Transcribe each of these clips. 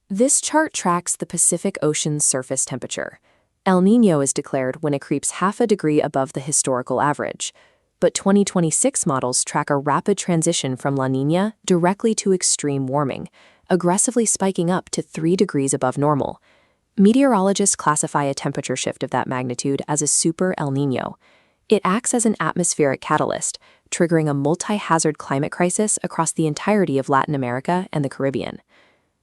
This chart tracks the Pacific Ocean's surface temperature. El Niño is declared when it creeps half a degree above the historical average. But 2026 models track a rapid transition from La Niña directly to extreme warming, aggressively spiking up to 3 degrees above normal. Meteorologists classify a temperature shift of that magnitude as a super El Niño. It acts as an atmospheric catalyst, triggering a multi-hazard climate crisis across the entirety of Latin America and the Caribbean.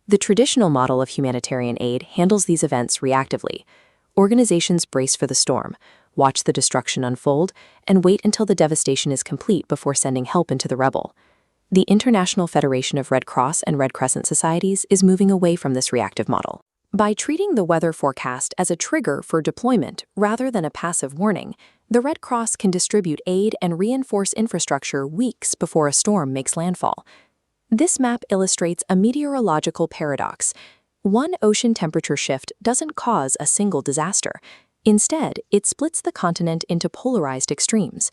The traditional model of humanitarian aid handles these events reactively. Organizations brace for the storm, watch the destruction unfold, and wait until the devastation is complete before sending help into the rubble. The International Federation of Red Cross and Red Crescent Societies is moving away from this reactive model. By treating the weather forecast as a trigger for deployment rather than a passive warning, the Red Cross can distribute aid and reinforce infrastructure weeks before a storm makes landfall. This map illustrates a meteorological paradox. One ocean temperature shift doesn't cause a single disaster. Instead, it splits the continent into polarized extremes.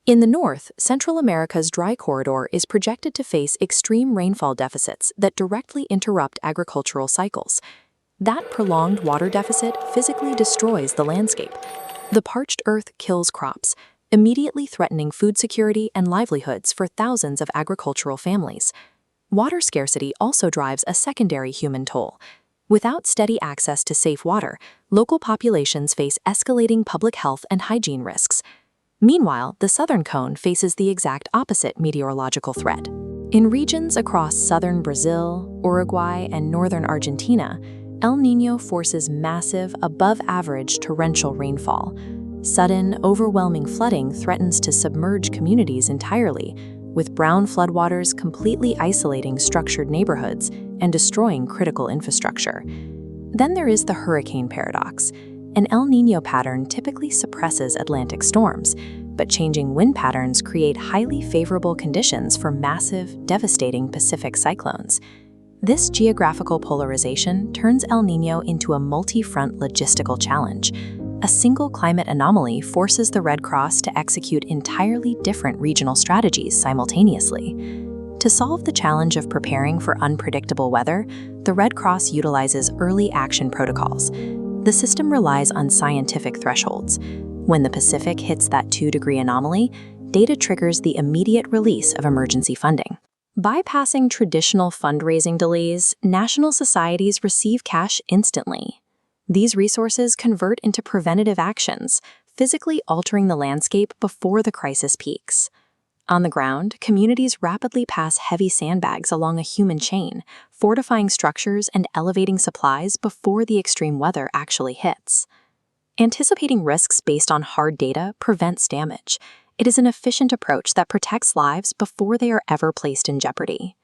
In the north, Central America's dry corridor is projected to face extreme rainfall deficits that directly interrupt agricultural cycles. That prolonged water deficit physically destroys the landscape. The parched earth kills crops, immediately threatening food security and livelihoods for thousands of agricultural families. Water scarcity also drives a secondary human toll. Without steady access to safe water, local populations face escalating public health and hygiene risks. Meanwhile, the southern cone faces the exact opposite meteorological threat. In regions across southern Brazil, Uruguay, and northern Argentina, El Niño forces massive, above-average torrential rainfall. Sudden, overwhelming flooding threatens to submerge communities entirely, with brown floodwaters completely isolating structured neighborhoods and destroying critical infrastructure. Then there is the hurricane paradox. An El Niño pattern typically suppresses Atlantic storms, but changing wind patterns create highly favorable conditions for massive, devastating Pacific cyclones. This geographical polarization turns El Niño into a multi-front logistical challenge. A single climate anomaly forces the Red Cross to execute entirely different regional strategies simultaneously. To solve the challenge of preparing for unpredictable weather, the Red Cross utilizes early action protocols. The system relies on scientific thresholds. When the Pacific hits that 2-degree anomaly, data triggers the immediate release of emergency funding. Bypassing traditional fundraising delays, national societies receive cash instantly. These resources convert into preventative actions, physically altering the landscape before the crisis peaks. On the ground, communities rapidly pass heavy sandbags along a human chain, fortifying structures and elevating supplies before the extreme weather actually hits. Anticipating risks based on hard data prevents damage. It is an efficient approach that protects lives before they are ever placed in jeopardy.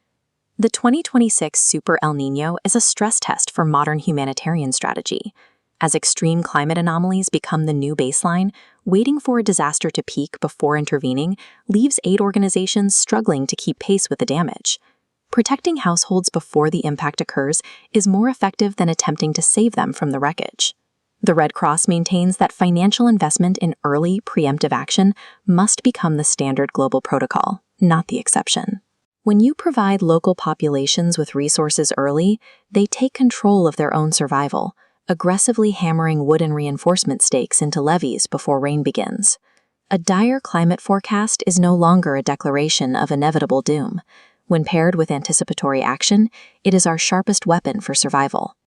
The 2026 Super El Niño is a stress test for modern humanitarian strategy. As extreme climate anomalies become the new baseline, waiting for a disaster to peak before intervening leaves aid organizations struggling to keep pace with the damage. Protecting households before the impact occurs is more effective than attempting to save them from the wreckage. The Red Cross maintains that financial investment in early, preemptive action must become the standard global protocol, not the exception. When you provide local populations with resources early, they take control of their own survival, aggressively hammering wooden reinforcement stakes into levees before rain begins. A dire climate forecast is no longer a declaration of inevitable doom. When paired with anticipatory action, it is our sharpest weapon for survival.